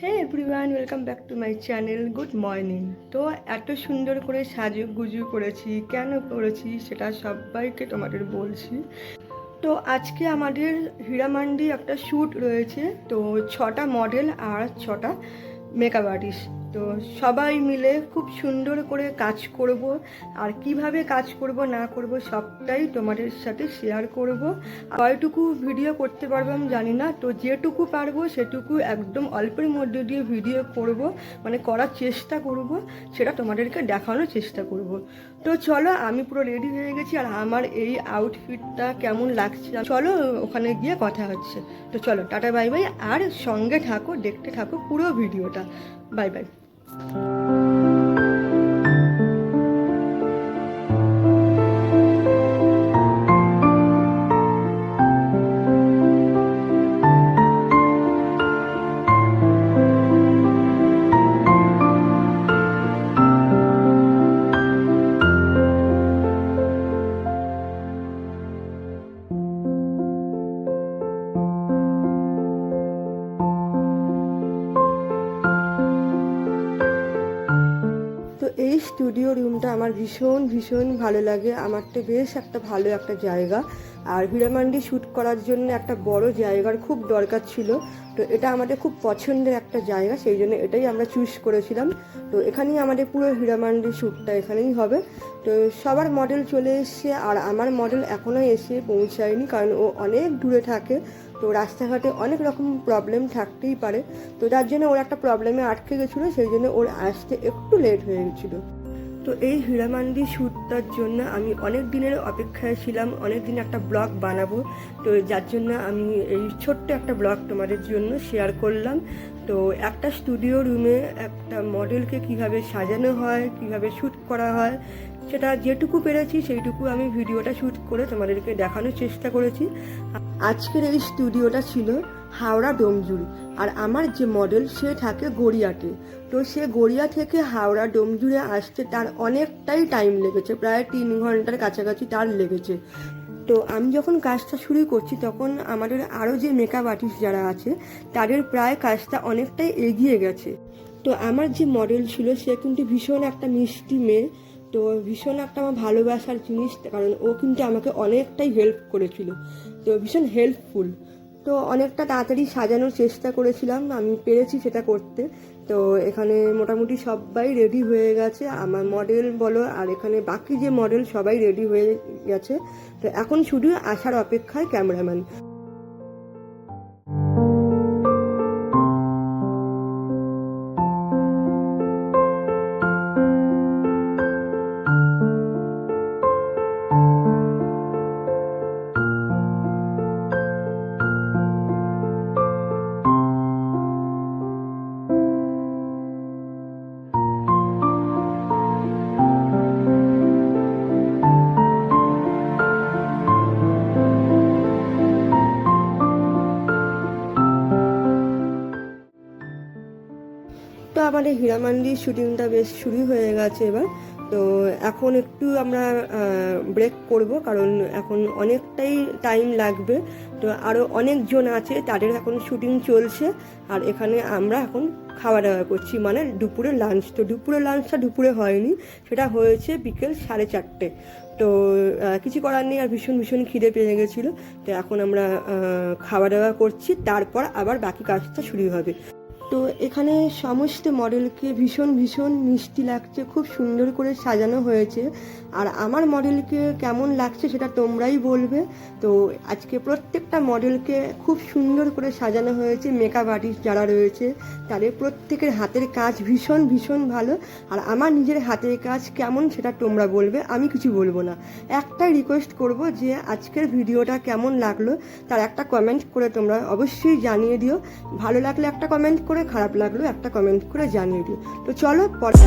Hey everyone, welcome back to my channel. Good morning. তো এত সুন্দর করে সাজুগুজু করেছি, কেন করেছি সেটা সবাইকে তোমাদের বলছি। তো আজকে আমাদের হীরামান্ডি একটা শ্যুট রয়েছে, তো 6টা মডেল আর 6টা মেকআপ আর্টিস্ট। তো সবাই মিলে খুব সুন্দর করে কাজ করব, আর কিভাবে কাজ করব না করব সবটাই তোমাদের সাথে শেয়ার করব। কয়টুকু ভিডিও করতে পারবো আমি জানি না, তো যেটুকু পারবো সেটুকু একদম অল্পের মধ্যে দিয়ে ভিডিও করব, মানে করার চেষ্টা করব, সেটা তোমাদেরকে দেখানোর চেষ্টা করব। তো চলো, আমি পুরো রেডি হয়ে গেছি, আর আমার এই আউটফিটটা কেমন লাগছে চলো ওখানে গিয়ে কথা হচ্ছে। তো চলো, টাটা বাই বাই, আর সঙ্গে থাকো, দেখতে থাকো পুরো ভিডিওটা। Bye bye. তো এই স্টুডিও রুমটা আমার ভীষণ ভীষণ ভালো লাগে। আমার তো বেশ একটা ভালো একটা জায়গা, আর হীরামান্ডি শ্যুট করার জন্য একটা বড় জায়গার খুব দরকার ছিল। তো এটা আমাদের খুব পছন্দের একটা জায়গা, সেই জন্য এটাই আমরা চুজ করেছিলাম। তো এখানেই আমাদের পুরো হীরামান্ডি শ্যুটটা এখানেই হবে। তো সবার মডেল চলে এসছে, আর আমার মডেল এখনও এসে পৌঁছায়নি, কারণ ও অনেক দূরে থাকে। তো রাস্তাঘাটে অনেক রকম প্রবলেম থাকতেই পারে, তো যার জন্য ওর একটা প্রবলেমে আটকে গেছিলো, সেই জন্য ওর আসতে একটু লেট হয়ে গেছিলো। তো এই হীরামান্ডি শ্যুটটার জন্য আমি অনেক দিনের অপেক্ষায় ছিলাম, অনেক দিন একটা ব্লগ বানাবো। তো যার জন্য আমি এই ছোট্ট একটা ব্লগ তোমাদের জন্য শেয়ার করলাম। তো একটা স্টুডিও রুমে একটা মডেলকে কিভাবে সাজানো হয়, কিভাবে শ্যুট করা হয়, সেটা যেটুকু পেরেছি সেইটুকু আমি ভিডিওটা শ্যুট করে তোমাদেরকে দেখানোর চেষ্টা করেছি। আজকের এই স্টুডিওটা ছিল হাওড়া ডোমজুড়ি, আর আমার যে মডেল সে থাকে গড়িয়াতে। তো সে গড়িয়া থেকে হাওড়া ডোমজুড়ে আসতে তার অনেকটাই টাইম লেগেছে, প্রায় 3 ঘন্টার কাছাকাছি তার লেগেছে। তো আমি যখন কাজটা শুরু করছি তখন আমাদের আরও যে মেকআপ আর্টিস্ট যারা আছে তাদের প্রায় কাজটা অনেকটাই এগিয়ে গেছে। তো আমার যে মডেল ছিল সে কিন্তু ভীষণ একটা মিষ্টি মেয়ে, তো ভীষণ একটা আমার ভালোবাসার জিনিস, কারণ ও কিন্তু আমাকে অনেকটাই হেল্প করেছিল, তো ভীষণ হেল্পফুল। তো অনেকটা তাড়াতাড়ি সাজানোর চেষ্টা করেছিলাম, আমি পেরেছি সেটা করতে। তো এখানে মোটামুটি সবাই রেডি হয়ে গেছে, আমার মডেল বলো আর এখানে বাকি যে মডেল সবাই রেডি হয়ে গেছে। তো এখন শুধু আসার অপেক্ষায় ক্যামেরাম্যান। তো আমাদের হীরামান্ডির শুটিংটা বেশ শুরু হয়ে গেছে এবার। তো এখন একটু আমরা ব্রেক করব, কারণ এখন অনেকটাই টাইম লাগবে। তো আরও অনেকজন আছে, তাদের এখন শুটিং চলছে, আর এখানে আমরা এখন খাওয়া দাওয়া করছি, মানে দুপুরের লাঞ্চ। তো দুপুরের লাঞ্চটা দুপুরে হয়নি, সেটা হয়েছে বিকেল 4:30। তো কিছু করার নেই, আর ভীষণ ভীষণ খিদে পেয়ে গেছিলো। তো এখন আমরা খাওয়া দাওয়া করছি, তারপর আবার বাকি কাজটা শুরু হবে। তো এখানে সমস্ত মডেলকে ভীষণ ভীষণ মিষ্টি লাগছে, খুব সুন্দর করে সাজানো হয়েছে, আর আমার মডেলকে কেমন লাগছে সেটা তোমরাই বলবে। তো আজকে প্রত্যেকটা মডেলকে খুব সুন্দর করে সাজানো হয়েছে, মেকআপ আর্টিস্ট যারা রয়েছে তাদের প্রত্যেকের হাতের কাজ ভীষণ ভীষণ ভালো। আর আমার নিজের হাতের কাজ কেমন সেটা তোমরা বলবে, আমি কিছু বলবো না। একটাই রিকোয়েস্ট করব যে আজকের ভিডিওটা কেমন লাগলো তার একটা কমেন্ট করে তোমরা অবশ্যই জানিয়ে দিও। ভালো লাগলে একটা কমেন্ট করে, খারাপ লাগলো একটা কমেন্ট করে জানিয়ে দিও। তো চলো পরে